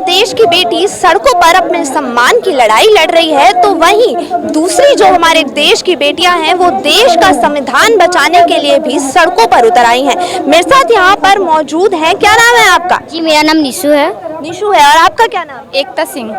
देश की बेटी सड़कों पर अपने सम्मान की लड़ाई लड़ रही है, तो वहीं दूसरी जो हमारे देश की बेटियां हैं वो देश का संविधान बचाने के लिए भी सड़कों पर उतर आई हैं। मेरे साथ यहाँ पर मौजूद है, क्या नाम है आपका? जी मेरा नाम निशु है। निशु है। और आपका क्या नाम? एकता सिंह।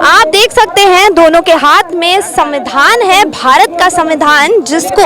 आप देख सकते हैं दोनों के हाथ में संविधान है, भारत का संविधान, जिसको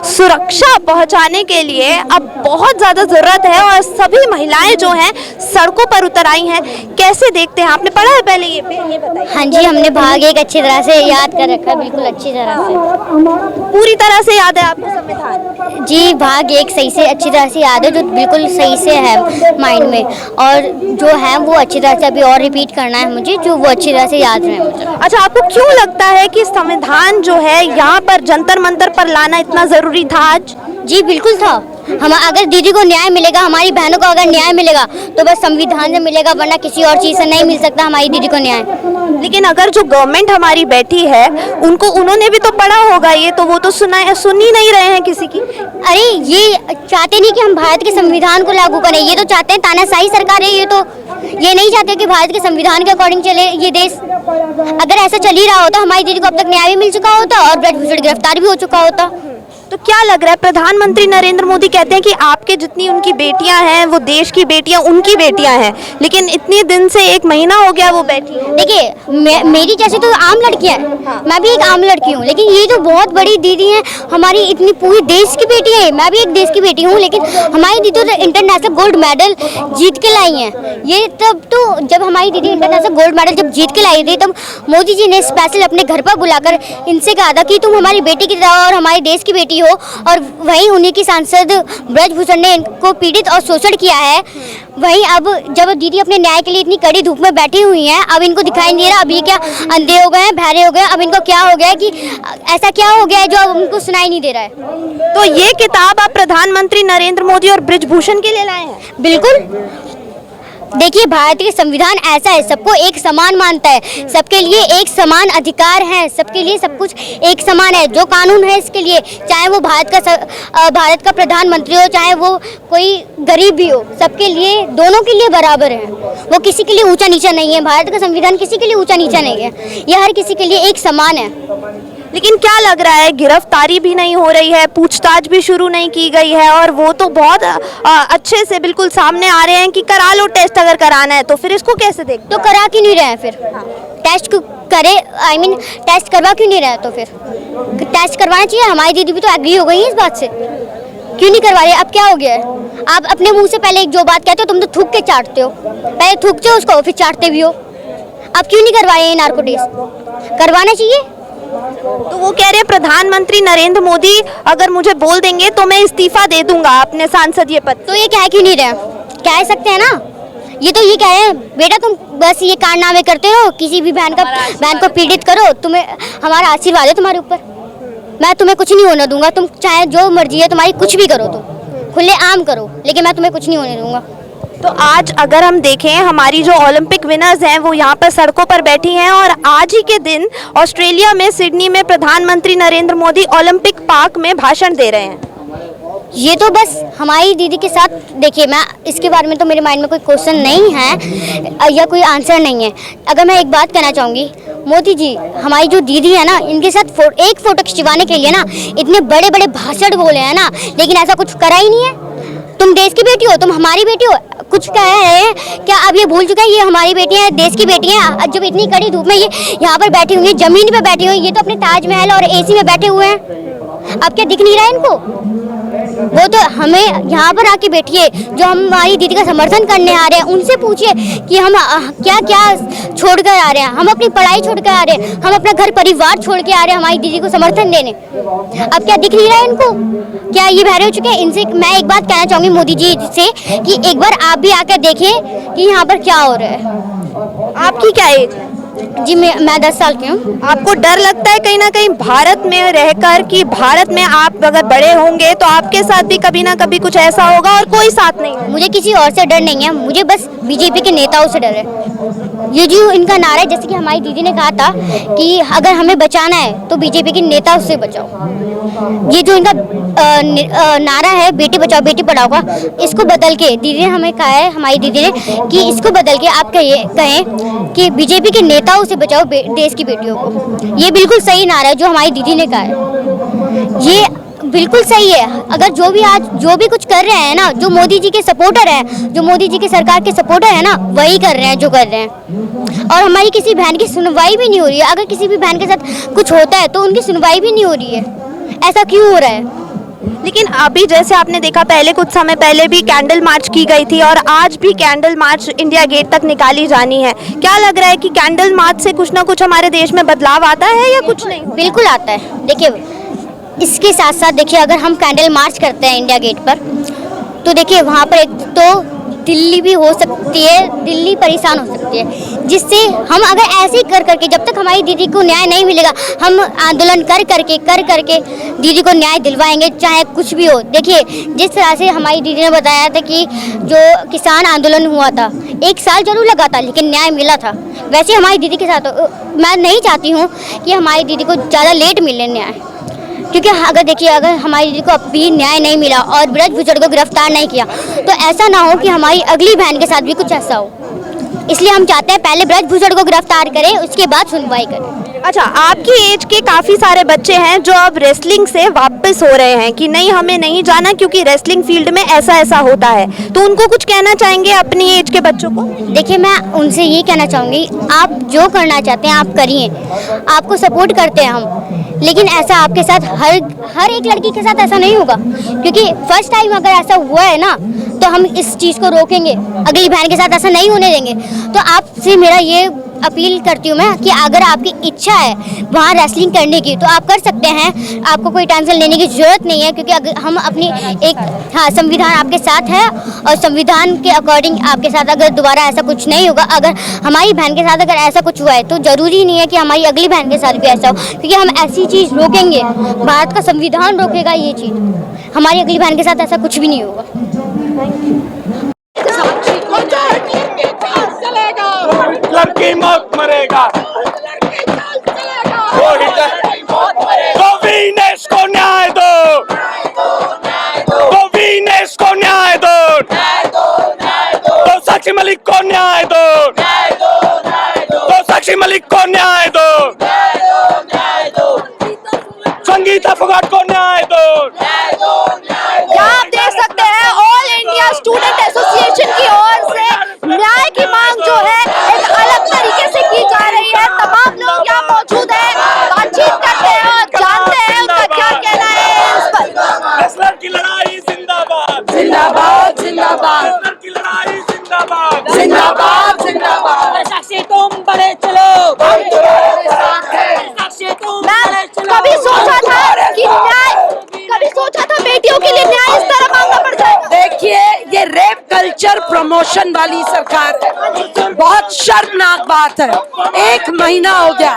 सुरक्षा पहुंचाने के लिए अब बहुत ज्यादा जरूरत है और सभी महिलाएं जो हैं सड़कों पर उतर आई हैं। कैसे देखते हैं, आपने पढ़ा है पहले ये बताइए। हाँ जी, हमने भाग एक अच्छी तरह से याद कर रखा है, बिल्कुल अच्छी तरह से। पूरी तरह से याद है आपको संविधान? जी भाग एक सही से अच्छी तरह से याद है, जो बिल्कुल सही से है माइंड में, और जो है वो अच्छी तरह से अभी और रिपीट करना है मुझे, जो वो अच्छी तरह से याद रहे मुझे। अच्छा, आपको क्यों लगता है कि संविधान जो है यहाँ पर जंतर मंतर पर लाना इतना जरूरी था आज? जी बिल्कुल था। हम अगर दीदी को न्याय मिलेगा, हमारी बहनों को अगर न्याय मिलेगा तो बस संविधान से मिलेगा, वरना किसी और चीज़ से नहीं मिल सकता हमारी दीदी को न्याय। लेकिन अगर जो गवर्नमेंट हमारी बैठी है उन्होंने भी तो पढ़ा होगा ये, तो वो तो सुन ही नहीं रहे हैं किसी की। अरे ये चाहते नहीं कि हम भारत के संविधान को लागू करें, ये तो चाहते हैं तानाशाही सरकार है, ये नहीं चाहते कि भारत के संविधान के अकॉर्डिंग चले ये देश। अगर ऐसा चल ही रहा होता, हमारी दीदी को अब तक न्याय भी मिल चुका होता और ब्रजभूषण गिरफ्तार भी हो चुका होता। तो क्या लग रहा है, प्रधानमंत्री नरेंद्र मोदी कहते हैं कि आपके जितनी उनकी बेटियां हैं वो देश की बेटियां उनकी बेटियां हैं, लेकिन इतने दिन से 1 महीना हो गया वो बैठी है। देखिए मेरी जैसे तो आम लड़की है, मैं भी एक आम लड़की हूँ, लेकिन ये जो बहुत बड़ी दीदी है हमारी, इतनी पूरी देश की बेटी है, मैं भी एक देश की बेटी हूँ, लेकिन हमारी दीदी तो इंटरनेशनल गोल्ड मेडल जीत के लाई है। ये तब तो जब हमारी दीदी इंटरनेशनल गोल्ड मेडल जब जीत के लाई थी, तब मोदी जी ने स्पेशल अपने घर पर बुलाकर इनसे कहा था कि तुम हमारी बेटी की तरह और हमारी देश की बेटी हो, और वहीं उन्हीं की सांसद ब्रजभूषण ने इनको पीड़ित और शोषण किया है। वहीं अब जब दीदी अपने न्याय के लिए इतनी कड़ी धूप में बैठी हुई हैं, अब इनको दिखाई नहीं दे रहा, अब ये क्या अंधे हो गए हैं, बहरे हो गए हैं, अब इनको क्या हो गया है कि ऐसा क्या हो गया है जो अब उनको सुनाई नहीं दे रहा है। तो ये किताब आप प्रधानमंत्री नरेंद्र मोदी और ब्रजभूषण के लिए लाए हैं? बिल्कुल। देखिए भारत के संविधान ऐसा है, सबको एक समान मानता है, सबके लिए एक समान अधिकार है, सबके लिए सब कुछ एक समान है। जो कानून है इसके लिए, चाहे वो भारत का प्रधानमंत्री हो, चाहे वो कोई गरीब भी हो, सबके लिए, दोनों के लिए बराबर है। वो किसी के लिए ऊंचा नीचा नहीं है, भारत का संविधान किसी के लिए ऊंचा नीचा नहीं है, यह हर किसी के लिए एक समान है। लेकिन क्या लग रहा है, गिरफ्तारी भी नहीं हो रही है, पूछताछ भी शुरू नहीं की गई है, और वो तो बहुत अच्छे से बिल्कुल सामने आ रहे हैं कि करा लो टेस्ट अगर कराना है, तो फिर इसको कैसे देख? तो करा क्यों नहीं रहे हैं फिर? टेस्ट करे, टेस्ट करवा क्यों नहीं रहे हैं? तो फिर टेस्ट करवाना चाहिए। हमारी दीदी भी तो एग्री हो गई है इस बात से, क्यों नहीं करवा रहे? अब क्या हो गया है? आप अपने मुंह से पहले जो बात कहते हो तुम तो थूक के चाटते हो, पहले थूकते हो उसको फिर चाटते भी हो। अब क्यों नहीं करवाए नार्को टेस्ट? करवाना चाहिए। तो वो कह रहे हैं प्रधानमंत्री नरेंद्र मोदी अगर मुझे बोल देंगे तो मैं इस्तीफा दे दूंगा अपने सांसद ये पद। तो ये कह क्यों नहीं रहे? कह सकते हैं ना, ये तो ये कह रहे हैं बेटा तुम बस ये कारनामे करते रहो, किसी भी बहन को पीड़ित करो, तुम्हें हमारा आशीर्वाद है तुम्हारे ऊपर, मैं तुम्हें कुछ नहीं होने दूंगा, तुम चाहे जो मर्जी है तुम्हारी, कुछ भी करो, तुम खुले आम करो, लेकिन मैं तुम्हें कुछ नहीं होने दूंगा। तो आज अगर हम देखें, हमारी जो ओलंपिक विनर्स हैं वो यहाँ पर सड़कों पर बैठी हैं, और आज ही के दिन ऑस्ट्रेलिया में सिडनी में प्रधानमंत्री नरेंद्र मोदी ओलंपिक पार्क में भाषण दे रहे हैं। ये तो बस हमारी दीदी के साथ, देखिए मैं इसके बारे में तो मेरे माइंड में कोई क्वेश्चन नहीं है या कोई आंसर नहीं है। अगर मैं एक बात कहना चाहूँगी, मोदी जी हमारी जो दीदी है ना, इनके साथ एक फ़ोटो खिंचवाने के लिए ना इतने बड़े बड़े भाषण बोले हैं ना, लेकिन ऐसा कुछ करा ही नहीं है। तुम देश की बेटी हो, तुम हमारी बेटी हो, कुछ कह रहे हैं क्या? अब ये भूल चुके हैं ये हमारी बेटियां हैं, देश की बेटियां हैं। जब इतनी कड़ी धूप में ये यहाँ पर बैठी हुई हैं, जमीन पे बैठी हुई, ये तो अपने ताजमहल और एसी में बैठे हुए हैं, अब क्या दिख नहीं रहा है इनको? वो तो हमें यहाँ पर आके बैठिए, जो हमारी दीदी का समर्थन करने आ रहे हैं उनसे पूछिए कि हम क्या क्या छोड़ कर आ रहे हैं। हम अपनी पढ़ाई छोड़ कर आ रहे हैं, हम अपना घर परिवार छोड़ के आ रहे हैं हमारी दीदी को समर्थन देने। अब क्या दिख नहीं रहा है इनको? क्या ये बहरे हो चुके हैं? इनसे मैं एक बात कहना चाहूँगी मोदी जी से कि एक बार आप भी आकर देखें कि यहाँ पर क्या हो रहा है। आपकी क्या एज है? जी मैं 10 साल की हूँ। आपको डर लगता है कहीं ना कहीं भारत में रहकर कि भारत में आप अगर बड़े होंगे तो आपके साथ भी कभी ना कभी कुछ ऐसा होगा और कोई साथ नहीं होगा? मुझे किसी और से डर नहीं है, मुझे बस बीजेपी के नेताओं से डर है। ये जो इनका नारा है, जैसे कि हमारी दीदी ने कहा था कि अगर हमें बचाना है तो बीजेपी के नेताओं से बचाओ। ये जो इनका नारा है बेटी बचाओ बेटी पढ़ाओ का, इसको बदल के दीदी ने हमें कहा है, हमारी दीदी ने, कि इसको बदल के आप कहें कि बीजेपी के नेताओं से बचाओ देश की बेटियों को। ये बिल्कुल सही नारा है जो हमारी दीदी ने कहा है, ये बिल्कुल सही है। अगर जो भी कुछ कर रहे हैं ना, जो मोदी जी के सपोर्टर हैं, जो मोदी जी की सरकार के सपोर्टर हैं ना, वही कर रहे हैं जो कर रहे हैं। और हमारी किसी बहन की सुनवाई भी नहीं हो रही है। अगर किसी भी बहन के साथ कुछ होता है तो उनकी सुनवाई भी नहीं हो रही है। ऐसा क्यों हो रहा है? लेकिन अभी जैसे आपने देखा पहले कुछ समय पहले भी कैंडल मार्च की गई थी और आज भी कैंडल मार्च इंडिया गेट तक निकाली जानी है। क्या लग रहा है कि कैंडल मार्च से कुछ ना कुछ हमारे देश में बदलाव आता है या कुछ नहीं? बिल्कुल आता है। देखिए, इसके साथ साथ देखिए, अगर हम कैंडल मार्च करते हैं इंडिया गेट पर, तो देखिए वहाँ पर एक तो दिल्ली भी हो सकती है, दिल्ली परेशान हो सकती है, जिससे हम अगर ऐसे ही कर करके, जब तक हमारी दीदी को न्याय नहीं मिलेगा, हम आंदोलन कर करके दीदी को न्याय दिलवाएंगे, चाहे कुछ भी हो। देखिए, जिस तरह से हमारी दीदी ने बताया था कि जो किसान आंदोलन हुआ था, 1 साल जरूर लगा था लेकिन न्याय मिला था, वैसे हमारी दीदी के साथ मैं नहीं चाहती हूँ कि हमारी दीदी को ज़्यादा लेट मिले न्याय। क्योंकि अगर देखिए, अगर हमारी दीदी को अभी न्याय नहीं मिला और ब्रजभूषण को गिरफ्तार नहीं किया, तो ऐसा ना हो कि हमारी अगली बहन के साथ भी कुछ ऐसा हो। इसलिए हम चाहते हैं पहले ब्रजभूषण को गिरफ्तार करें, उसके बाद सुनवाई करें। अच्छा, आपकी एज के काफ़ी सारे बच्चे हैं जो अब रेसलिंग से वापस हो रहे हैं कि नहीं हमें नहीं जाना क्योंकि रेसलिंग फील्ड में ऐसा ऐसा होता है, तो उनको कुछ कहना चाहेंगे अपनी एज के बच्चों को? देखिए, मैं उनसे ये कहना चाहूँगी, आप जो करना चाहते हैं आप करिए, आपको सपोर्ट करते हैं हम, लेकिन ऐसा आपके साथ हर एक लड़की के साथ ऐसा नहीं होगा। क्योंकि फर्स्ट टाइम अगर ऐसा हुआ है ना, तो हम इस चीज़ को रोकेंगे, अगली बहन के साथ ऐसा नहीं होने देंगे। तो आपसे मेरा ये अपील करती हूँ मैं कि अगर आपकी इच्छा है वहाँ रेसलिंग करने की, तो आप कर सकते हैं, आपको कोई टेंशन लेने की ज़रूरत नहीं है। क्योंकि अगर हम अपनी संविधान आपके साथ है और संविधान के अकॉर्डिंग आपके साथ अगर दोबारा ऐसा कुछ नहीं होगा, अगर हमारी बहन के साथ अगर ऐसा कुछ हुआ है, तो ज़रूरी नहीं है कि हमारी अगली बहन के साथ भी ऐसा हो, क्योंकि हम ऐसी चीज़ रोकेंगे, भारत का संविधान रोकेगा ये चीज़, हमारी अगली बहन के साथ ऐसा कुछ भी नहीं होगा। लड़की मौत मरेगा, तो वीनेस को न्याय दो, तो वीनेस को न्याय दो, तो साक्षी मलिक को न्याय दो, तो साक्षी मलिक को न्याय दो, संगीता फोगाट को न्याय दो। आप देख सकते हैं ऑल इंडिया स्टूडेंट एसोसिएशन की ओर से न्याय की मांग जो है एक अलग तरीके से की जा रही है। तमाम लोग यहाँ मौजूद हैं, बातचीत करते हैं और जानते हैं उनका क्या कहना है इस पर। रेसलर की लड़ाई जिंदाबाद, जिंदाबाद जिंदाबाद, रेसलर की लड़ाई जिंदाबाद, जिंदाबाद जिंदाबाद। साक्षी तुम बड़े चलो, साक्षी तुम बड़े चलो। कभी सोचा था कि न्याय, कभी सोचा था बेटियों के लिए न्याय इस तरह मांगना पड़ जाएगा? देखिए, ये रेप कल्चर प्रमोशन वाली सरकार है, बहुत शर्मनाक बात है। 1 महीना हो गया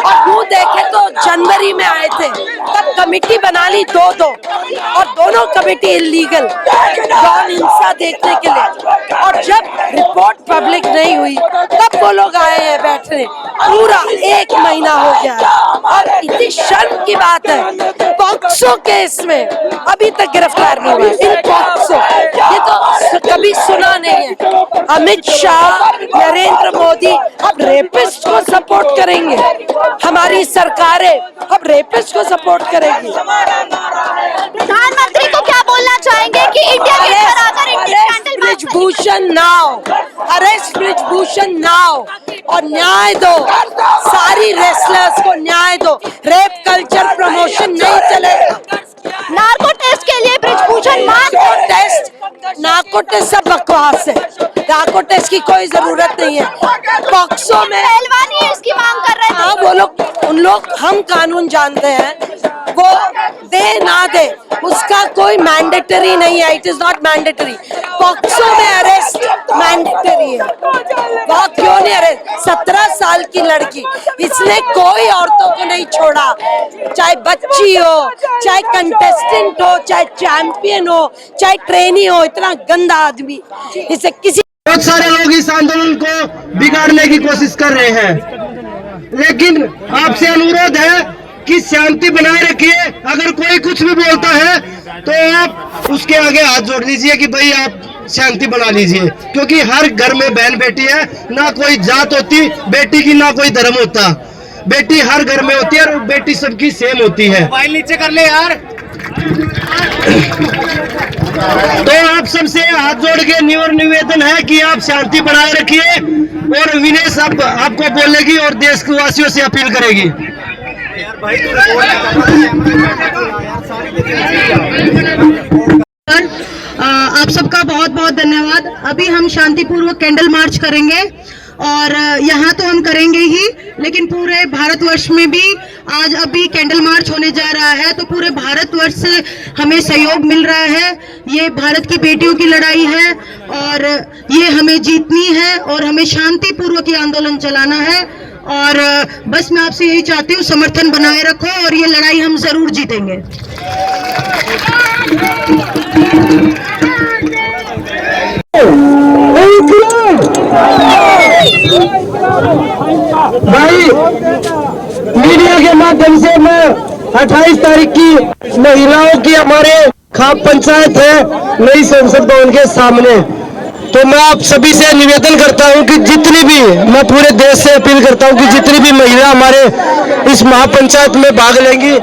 और वो देखे तो जनवरी में आए थे, तब कमेटी बना ली 2-2 और दोनों कमेटी इलीगल, यौन हिंसा देखने के लिए। और जब रिपोर्ट पब्लिक नहीं हुई तब वो लोग आए हैं बैठने, पूरा 1 महीना हो गया। और इतनी शर्म की बात है, पॉक्सो केस में अभी तक गिरफ्तार नहीं हुआ इन पॉक्सो, ये तो कभी सुना नहीं है। अमित शाह, नरेंद्र मोदी अब रेपिस्ट को सपोर्ट करेंगे, हमारी सरकारें अब रेपिस्ट को सपोर्ट करेंगी। प्रधानमंत्री को क्या बोलना चाहेंगे कि इंडिया गेट पर आकर arrest Brijbhushan now, arrest Brijbhushan now और न्याय दो, सारी रेसलर्स को न्याय दो। रेप कल्चर प्रमोशन नहीं चलेगा। नार्को टेस्ट के लिए ब्रिजभूषण नार्को टेस्ट सब बकवास है, नार्को टेस्ट की कोई जरूरत नहीं है। पॉक्सो में पहलवानी इसकी मांग कर रहे हाँ, वो लोग, उन लोग, हम कानून जानते हैं, वो दे ना दे उसका कोई मैंडेटरी नहीं है, it is not mandatory. POCSO में अरेस्ट मैंडेटरी है, वहाँ क्यों कितनी, अरे 17 साल की लड़की, इसने कोई औरतों को नहीं छोड़ा, चाहे बच्ची हो, चाहे कंटेस्टेंट हो, चाहे चैंपियन हो, चाहे ट्रेनी हो। इतना गंदा आदमी, इसे किसी, बहुत सारे लोग इस आंदोलन को बिगाड़ने की कोशिश कर रहे हैं, लेकिन आपसे अनुरोध है कि शांति बनाए रखिए। अगर कोई कुछ भी बोलता है तो आप उसके आगे हाथ जोड़ लीजिए कि भाई आप शांति बना लीजिए, क्योंकि हर घर में बहन बेटी है, ना कोई जात होती बेटी की, ना कोई धर्म होता, बेटी हर घर में होती है और बेटी सबकी सेम होती है। मोबाइल नीचे कर ले यार। तो आप सबसे हाथ जोड़ के निवेदन है कि आप शांति बनाए रखिए, और विनय सब आपको बोलेगी और देश के वासियों से अपील करेगी। आप सबका बहुत बहुत धन्यवाद। अभी हम शांतिपूर्वक कैंडल मार्च करेंगे, और यहाँ तो हम करेंगे ही, लेकिन पूरे भारतवर्ष में भी आज अभी कैंडल मार्च होने जा रहा है, तो पूरे भारतवर्ष से हमें सहयोग मिल रहा है। ये भारत की बेटियों की लड़ाई है और ये हमें जीतनी है, और हमें शांतिपूर्वक ये आंदोलन चलाना है। और बस मैं आपसे यही चाहती हूँ, समर्थन बनाए रखो और ये लड़ाई हम जरूर जीतेंगे। भाई मीडिया के माध्यम से मैं 28 तारीख की महिलाओं की हमारे खाप पंचायत है नई संसद भवन के सामने, तो मैं आप सभी से निवेदन करता हूं कि जितनी भी, मैं पूरे देश से अपील करता हूं कि जितनी भी महिला हमारे इस महापंचायत में भाग लेंगी